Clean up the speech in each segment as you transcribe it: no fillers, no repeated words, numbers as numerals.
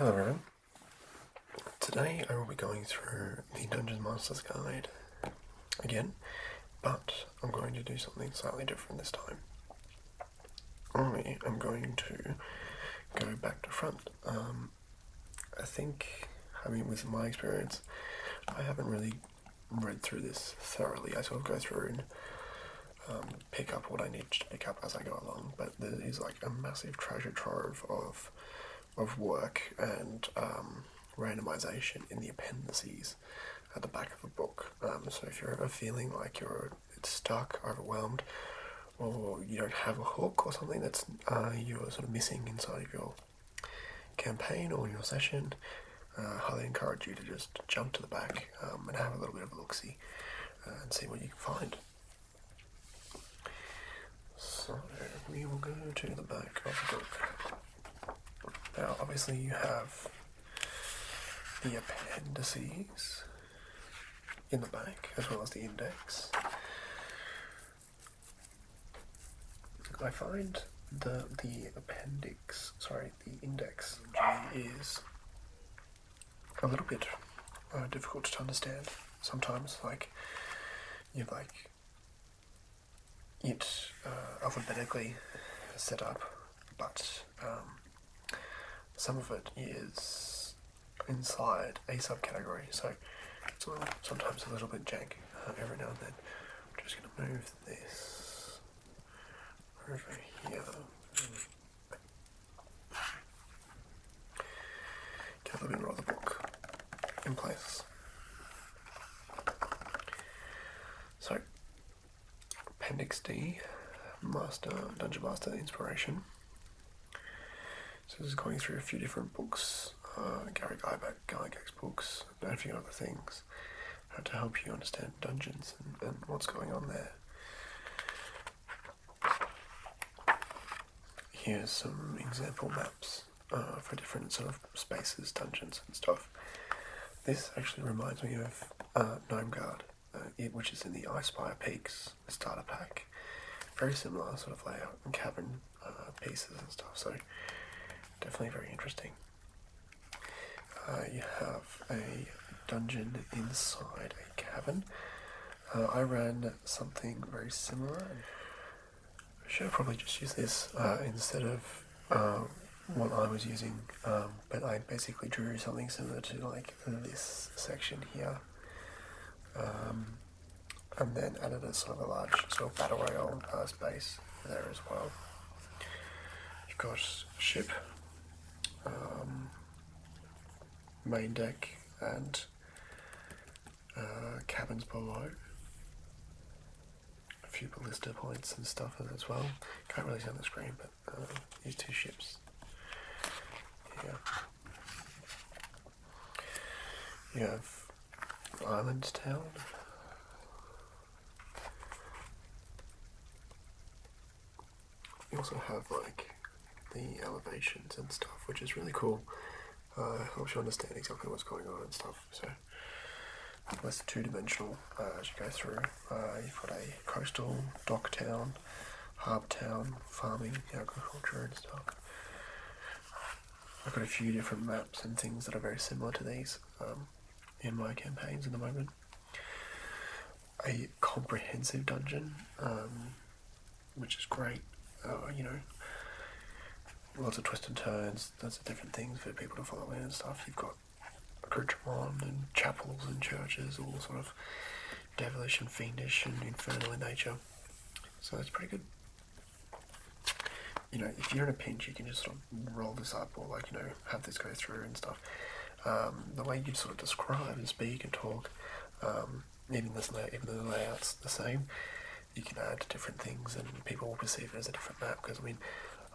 Hello everyone. Today I will be going through the Dungeon Master's Guide again, but I'm going to do something slightly different this time. I'm going to go back to front. I think, with my experience, I haven't really read through this thoroughly. I sort of go through and pick up what I need to pick up as I go along, but there is like a massive treasure trove of work and randomization in the appendices at the back of the book. So if you're ever feeling like you're stuck, overwhelmed, or you don't have a hook or something that's you're sort of missing inside of your campaign or your session, I highly encourage you to just jump to the back and have a little bit of a look-see and see what you can find. So we will go to the back of the book. Now, obviously, you have the appendices in the back, as well as the index. I find the index is a little bit difficult to understand sometimes. You've it alphabetically set up, but some of it is inside a subcategory, so it's sometimes a little bit jank every now and then. I'm just going to move this over here. Get a little bit more of the book in place. So, Appendix D, Dungeon Master Inspiration. So this is going through a few different books, Gary Gygax's books, and a few other things, to help you understand dungeons and what's going on there. Here's some example maps for different sort of spaces, dungeons and stuff. This actually reminds me of Gnome Guard, which is in the Icespire Peaks starter pack. Very similar sort of layout and cavern pieces and stuff, so definitely very interesting. You have a dungeon inside a cavern. I ran something very similar. I should have probably just used this instead of what I was using, but I basically drew something similar to like this section here, and then added a sort of a large sort of battle royale space there as well. You've got ship, main deck, and cabins below. A few ballista points and stuff as well. Can't really see on the screen, but these two ships here. You have Island Town. You also have like the elevations and stuff, which is really cool. Helps you understand exactly what's going on and stuff. So less two-dimensional as you go through. You've got a coastal, dock town, harbour town, farming, agriculture and stuff. I've got a few different maps and things that are very similar to these in my campaigns at the moment. A comprehensive dungeon, which is great. Lots of twists and turns, lots of different things for people to follow in and stuff. You've got accoutrement and chapels and churches, all sort of devilish and fiendish and infernal in nature. So it's pretty good. If you're in a pinch, you can just sort of roll this up or have this go through and stuff. The way you sort of describe and speak and talk, even though the layout's the same, you can add different things and people will perceive it as a different map, because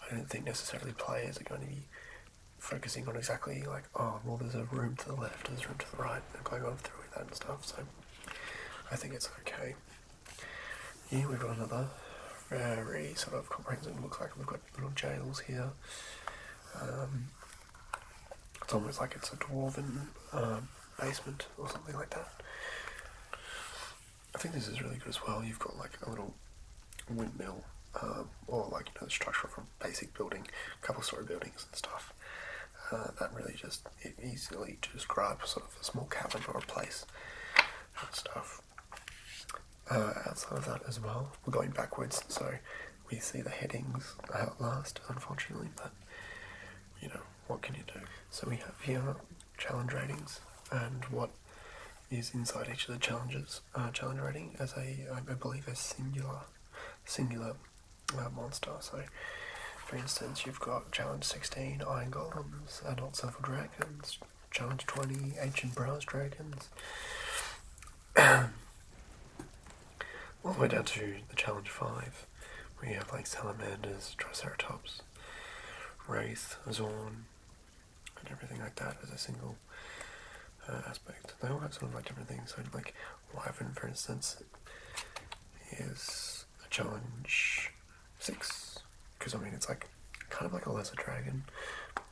I don't think necessarily players are going to be focusing on exactly there's a room to the left, there's a room to the right, and going on through with that and stuff, so I think it's okay. Here we've got another very sort of comprehensive, looks like we've got little jails here. It's almost like it's a dwarven basement or something like that. I think this is really good as well. You've got like a little windmill, or the structure of a basic building, a couple story buildings and stuff. that really just easily to describe sort of a small cabin or a place and stuff. Outside of that as well, we're going backwards, so we see the headings last, unfortunately, but you know, what can you do? So we have here challenge ratings and what is inside each of the challenges. Challenge rating as I believe a singular monster. So for instance, you've got challenge 16 iron golems, adult silver dragons, challenge 20 ancient brass dragons, all the way down to the challenge 5, where you have like salamanders, triceratops, wraith, zorn, and everything like that as a single aspect. They all have sort of like different things. So like wyvern, for instance, is a challenge 6, because I mean it's like kind of like a lesser dragon,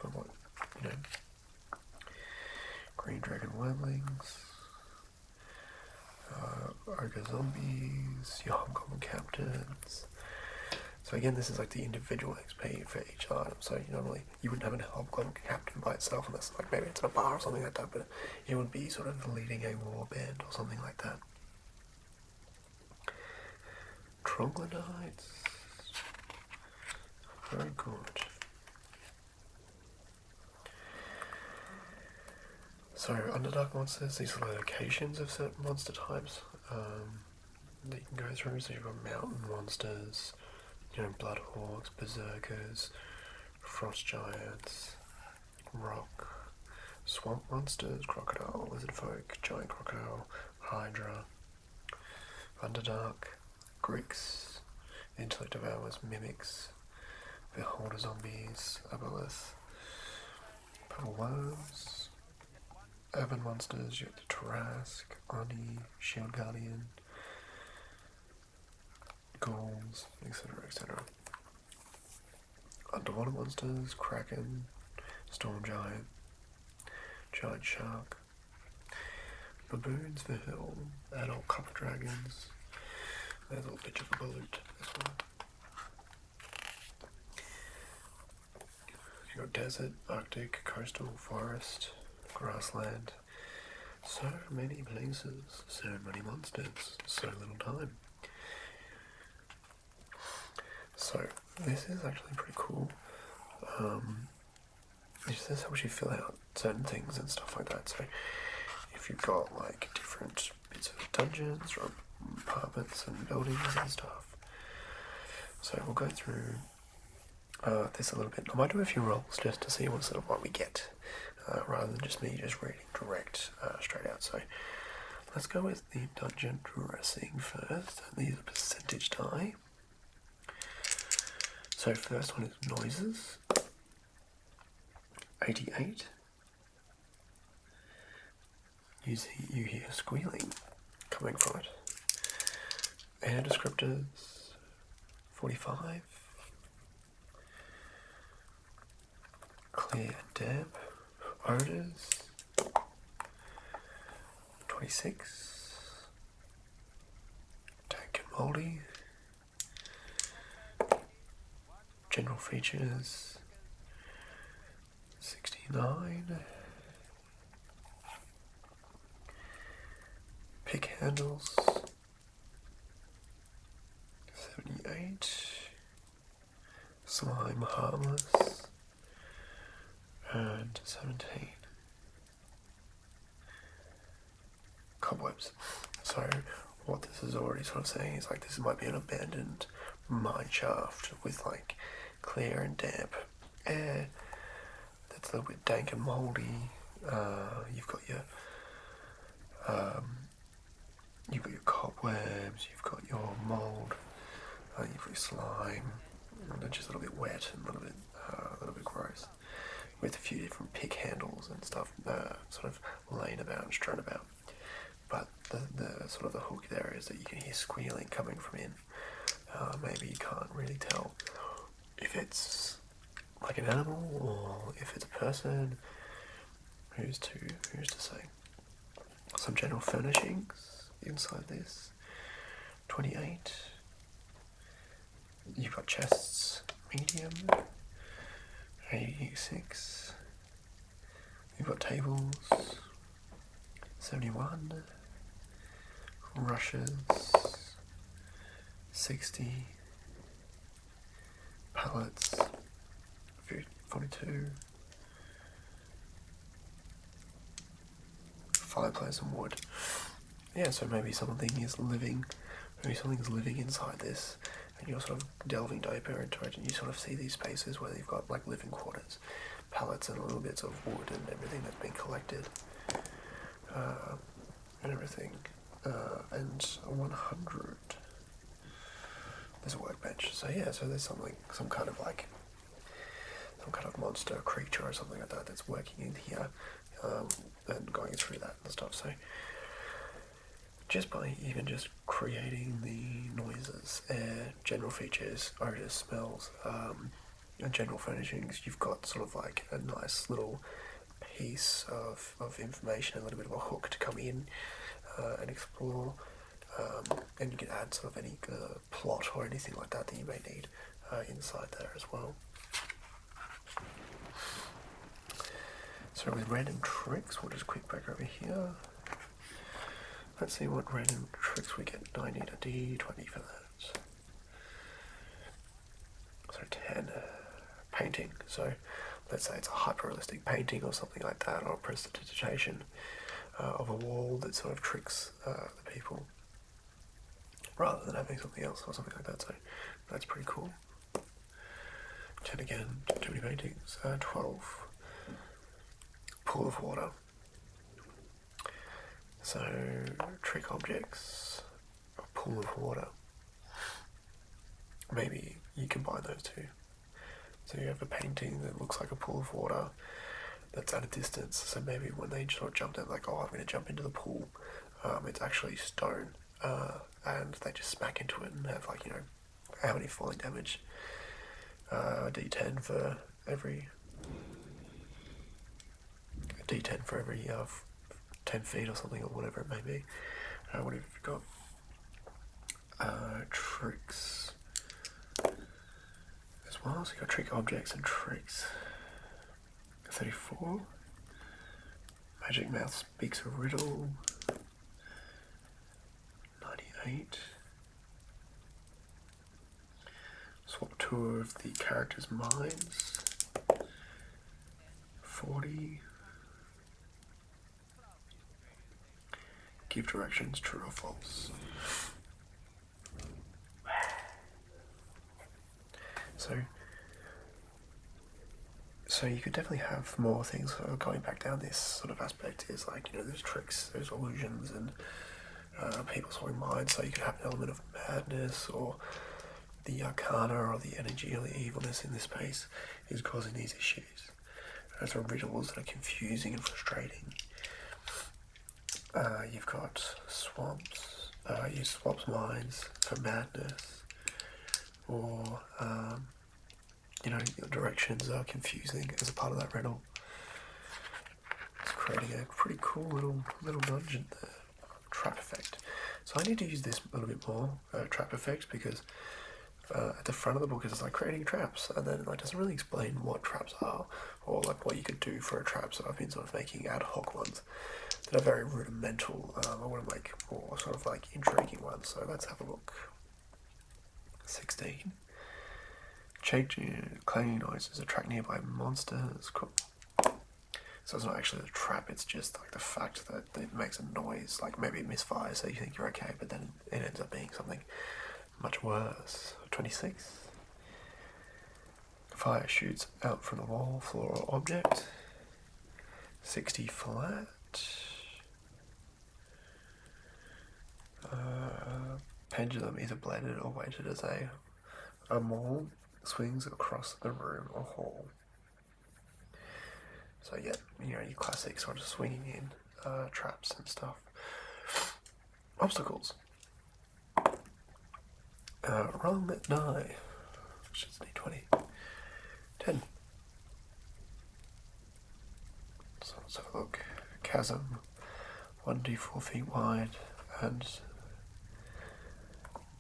but what, you know, green dragon wildlings, ogre zombies, your hobgoblin captains. So again, this is like the individual XP for each item. So normally you wouldn't have a hobgoblin captain by itself unless like maybe it's in a bar or something like that, but it would be sort of leading a war band or something like that. Troglodytes. Very good. So Underdark monsters, these are locations of certain monster types that you can go through. So you've got mountain monsters, you know, bloodhawks, berserkers, frost giants, rock, swamp monsters, crocodile, lizard folk, giant crocodile, hydra, underdark, Greeks, intellect devourers, mimics, beholder zombies, aboleth, purple worms, urban monsters, you have the Tarask, Oni, shield guardian, ghouls, etc., etc. Underwater monsters, kraken, storm giant, giant shark, baboons for hill, adult copper dragons. There's a little bitch of a balut as well. You got desert, arctic, coastal, forest, grassland. So many places, so many monsters, so little time. So this is actually pretty cool. This helps you fill out certain things and stuff like that. So if you've got like different bits of dungeons or apartments and buildings and stuff. So we'll go through this a little bit. I might do a few rolls just to see what we get, rather than just me just reading direct straight out. So let's go with the dungeon dressing first. These are percentage die. So first one is noises. 88. You hear squealing coming from it. Air descriptors. 45. Clear damp. Odors. 26. Dank and moldy. General features. 69. Pick handles. 78. Slime harmless. And 17. Cobwebs. So what this is already sort of saying is like this might be an abandoned mine shaft with like clear and damp air that's a little bit dank and mouldy. You've got your cobwebs, you've got your mould, you've got your slime, and they're just a little bit wet and a little bit gross, with a few different pick handles and stuff sort of laying about and strewn about. But the sort of the hook there is that you can hear squealing coming from in. Maybe you can't really tell if it's like an animal or if it's a person. Who's to say? Some general furnishings inside this. 28. You've got chests, medium. 86. You've got tables, 71, rushes, 60, pallets, 42, fireplace and wood. Yeah, so maybe something is living, inside this, and you're sort of delving deeper into it, and you sort of see these spaces where you've got like living quarters, pallets and little bits of wood and everything that's been collected, and everything, and 100. There's a workbench. So yeah, so there's some kind of monster, creature or something like that that's working in here, and going through that and stuff. So just by even just creating the noises, air, general features, odors, smells, and general furnishings, you've got sort of like a nice little piece of information, a little bit of a hook to come in and explore, and you can add sort of any plot or anything like that that you may need inside there as well. So with random tricks, we'll just quick back over here. Let's see what random tricks we get. I need a D20 for that. So 10. Painting. So let's say it's a hyper-realistic painting or something like that, or a prestidigitation of a wall that sort of tricks the people, rather than having something else or something like that. So that's pretty cool. 10 again, too many paintings. 12. Pool of water. So, trick objects, a pool of water. Maybe you combine those two. So you have a painting that looks like a pool of water that's at a distance. So maybe when they sort of jump in, like, oh, I'm going to jump into the pool, it's actually stone, and they just smack into it and have, like, you know, how many falling damage? D10 for every 10 feet or something, or whatever it may be. What have you got? Tricks as well. So you got trick objects and tricks. 34. Magic mouth speaks a riddle. 98. Swap two of the characters' minds. 40. Give directions, true or false. So you could definitely have more things going back down this sort of aspect. Is like, you know, there's tricks, there's illusions, and people's own minds. So you could have an element of madness, or the arcana, or the energy, or the evilness in this space is causing these issues. Those are riddles that are confusing and frustrating. You've got swamps. You swap minds for madness, or you know, your directions are confusing as a part of that riddle. It's creating a pretty cool little dungeon there. Trap effect. So I need to use this a little bit more, trap effect, because at the front of the book it's like creating traps, and then it doesn't really explain what traps are, or like what you could do for a trap. So I've been sort of making ad hoc ones that are very rudimental. I want to make more sort of like intriguing ones. So let's have a look. 16. Changing clanging noises attract nearby monsters. Cool. So it's not actually the trap, it's just like the fact that it makes a noise, like maybe it misfires so you think you're okay, but then it ends up being something much worse. 26. Fire shoots out from the wall, floor, or object. 60 flat. Pendulum either bladed or weighted as a maul swings across the room or hall. So yeah, you know, your classic sort of swinging in traps and stuff. Obstacles. Wrong die. Which is D20. 10. So let's have a look. Chasm. 1d4 feet wide and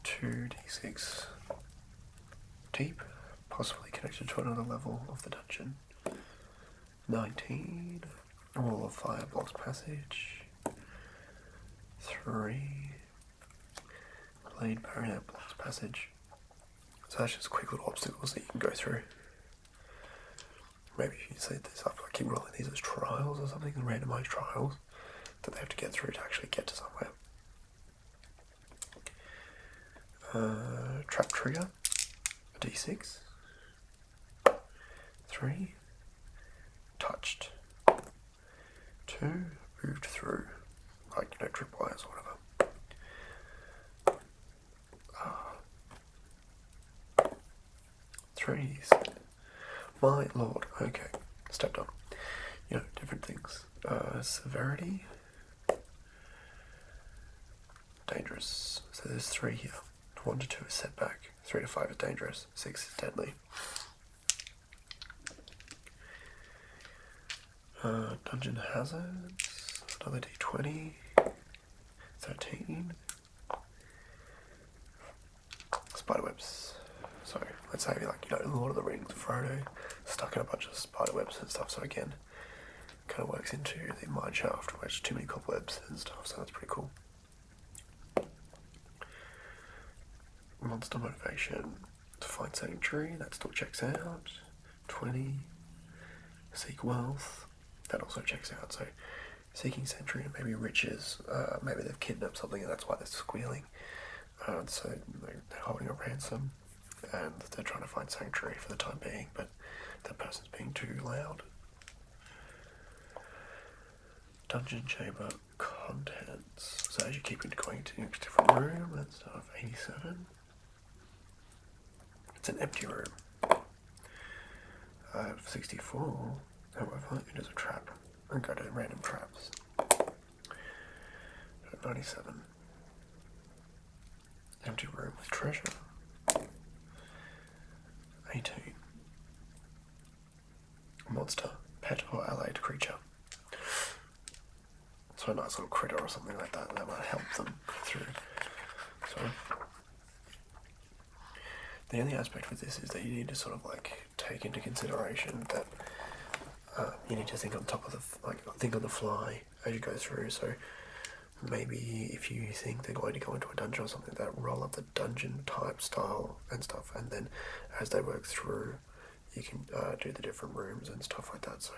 2d6 deep, possibly connected to another level of the dungeon. 19. Wall of Fire blocks passage. 3. Blade Barrier blocks passage. So that's just quick little obstacles that you can go through. Maybe if you set this up, I keep rolling these as trials or something, randomized trials that they have to get through to actually get to somewhere. Trap Trigger, a D6. 3. Touched. 2. Moved through, like, tripwires or whatever. 3s. My lord. Okay. Stepped on. Different things. Severity. Dangerous. So there's 3 here. 1 to 2 is setback. 3 to 5 is dangerous. 6 is deadly. Dungeon hazards. Another D20. 13. Spiderwebs. So let's say Lord of the Rings, Frodo stuck in a bunch of spiderwebs and stuff. So again, kind of works into the mine shaft where there's too many cobwebs and stuff. So that's pretty cool. Monster motivation to find sanctuary. That still checks out. 20. Seek wealth. That also checks out. So seeking sanctuary and maybe riches. Maybe they've kidnapped something and that's why they're squealing. So they're holding a ransom and they're trying to find sanctuary for the time being, but that person's being too loud. Dungeon chamber contents. So as you keep going to each different room, that's 87. It's an empty room. 64, however, it is a trap. And go to random traps. 97. Empty room with treasure. 18. Monster, pet or allied creature. So a nice little critter or something like that might help them through. So the only aspect with this is that you need to sort of take into consideration that you need to think on top of think on the fly as you go through. So maybe if you think they're going to go into a dungeon or something, that roll up the dungeon type style and stuff, and then as they work through, you can do the different rooms and stuff like that. So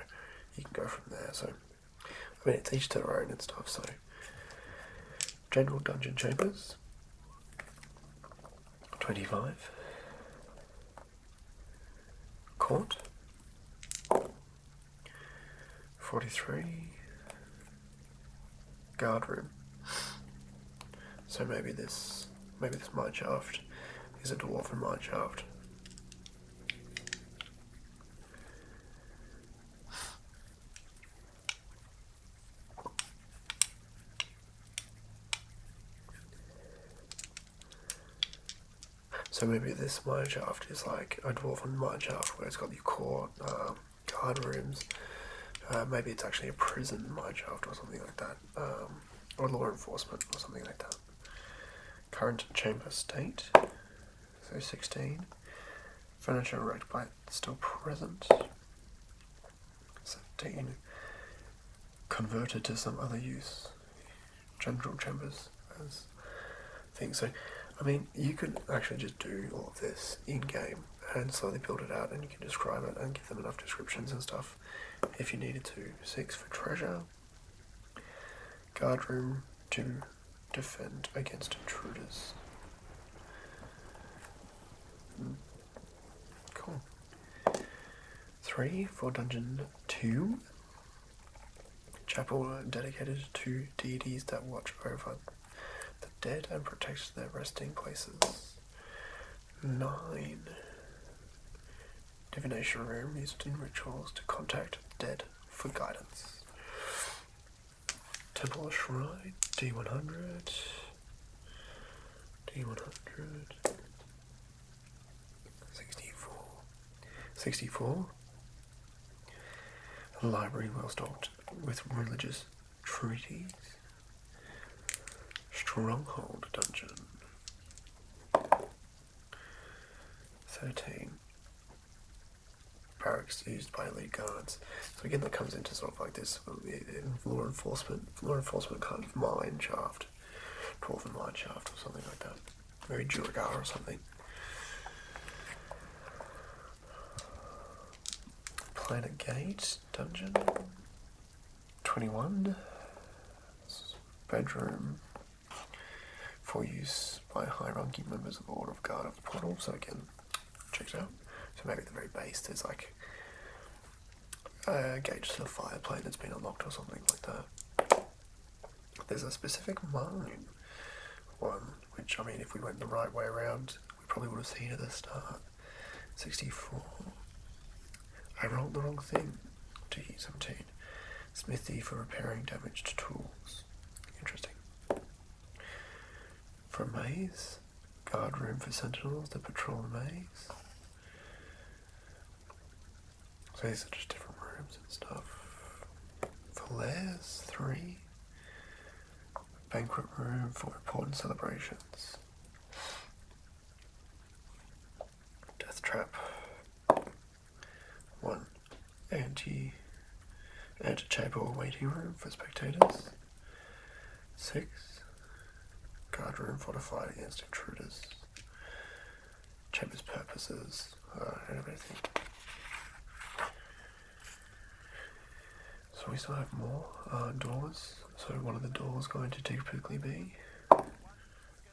you can go from there. So I mean, it's each to their own and stuff. So general dungeon chambers. 25. Court. 43. Guard room. So maybe this mine shaft is a dwarven mine shaft. So maybe this mine shaft is like a dwarven mine shaft where it's got your court, guard rooms. Maybe it's actually a prison mine shaft or something like that, or law enforcement or something like that. Current chamber state, so 16. Furniture wrecked by still present. 17. Converted to some other use. General chambers as things. So, I mean, you could actually just do all of this in-game and slowly build it out, and you can describe it and give them enough descriptions and stuff if you needed to. 6 for treasure. Guard room to defend against intruders. Cool. 3 for dungeon 2. Chapel dedicated to deities that watch over the dead and protect their resting places. 9. Divination room used in rituals to contact the dead for guidance. Temple or shrine, D100. 64. A library well stocked with religious treaties. Stronghold dungeon. 13. barracks used by elite guards. So again, that comes into sort of like this law enforcement kind of mine shaft, dwarven mine shaft or something like that. Very Duragar or something. Planet Gate dungeon. 21. Bedroom for use by high-ranking members of the Order of Guard of the Portal. So again, checked out. So maybe at the very base there's like a gate to the fire plane that's been unlocked or something like that. There's a specific mine one, which I mean if we went the right way around, we probably would have seen at the start. 64. I rolled the wrong thing. 217. Smithy for repairing damaged tools. Interesting. For a maze, guard room for sentinels that patrol the maze. So these are just different rooms and stuff. For lairs, 3. Banquet room for important celebrations. Death trap. 1. Antechamber or waiting room for spectators. 6. Guard room fortified against intruders. Chamber's purposes and everything. So we still have more doors. So one of the doors going to typically be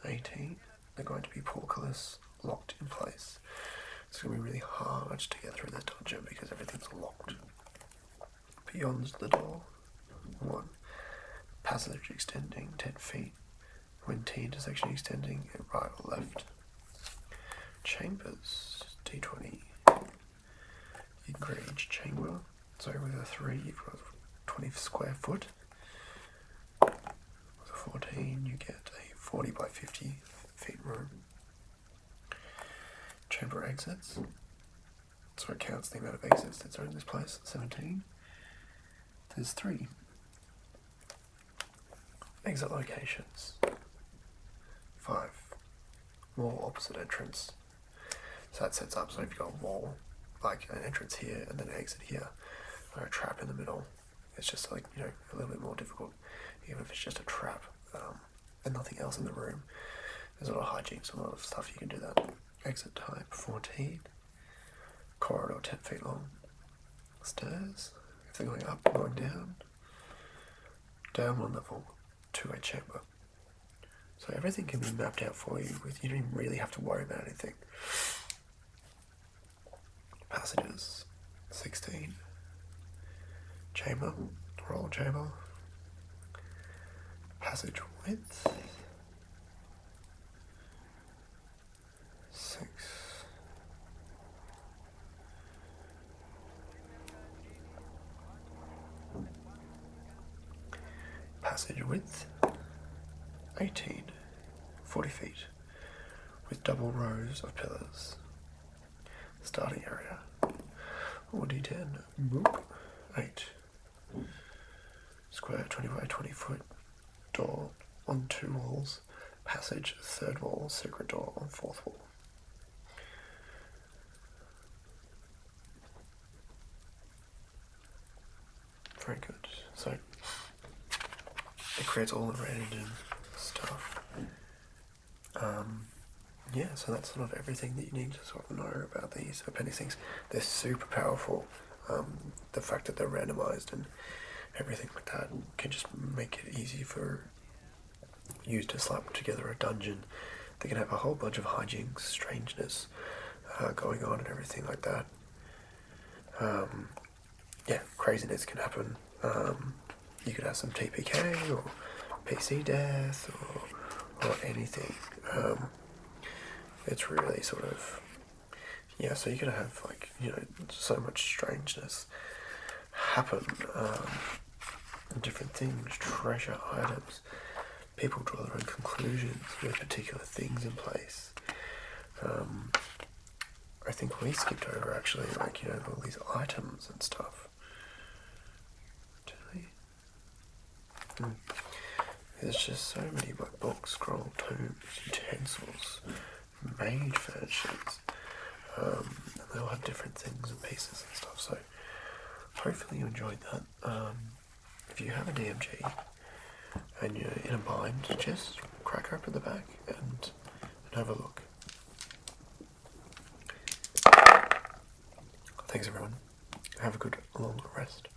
18. They're going to be portcullis locked in place. It's going to be really hard to get through this dungeon because everything's locked. Beyond the door, 1. Passage extending 10 feet. When T intersection extending at right or left. Chambers, D20. Engaged chamber. So with a 3, you've got 20 square foot. With a 14, you get a 40 by 50 feet room. Chamber exits. So it counts the amount of exits that are in this place. 17. There's 3. Exit locations. 5. Wall opposite entrance. So that sets up, so if you've got a wall, like an entrance here and then an exit here, or a trap in the middle, it's just like, you know, a little bit more difficult, even if it's just a trap, and nothing else in the room. There's a lot of hijinks, a lot of stuff you can do that. Exit type 14. Corridor 10 feet long. Stairs, if they're going up or going down. Down 1 level to a chamber. So everything can be mapped out for you. You don't even really have to worry about anything. Passages 16. Chamber, roll chamber. Passage width 6. Passage width 18, 40 feet, with double rows of pillars. Starting area, 4d10, boop, 8. Square 20 by 20 foot, door on 2 walls, passage 3rd wall, secret door on 4th wall. Very good. So it creates all the random stuff. Yeah, so that's sort of everything that you need to sort of know about these appendix things. They're super powerful. The fact that they're randomized and everything like that can just make it easy for you to slap together a dungeon. They can have a whole bunch of hijinks, strangeness going on and everything like that. Yeah, craziness can happen. You could have some TPK or PC death or anything. It's really sort of, yeah, so you're going to have, like, you know, so much strangeness happen. Different things, treasure items. People draw their own conclusions with particular things in place. I think we skipped over, actually, like, you know, all these items and stuff. Did we? There's just so many, like, books, scroll, tomes, utensils, mage furnishings, and they'll have different things and pieces and stuff. So hopefully you enjoyed that. If you have a DMG and you're in a bind, just crack open the back and have a look. Thanks everyone. Have a good long rest.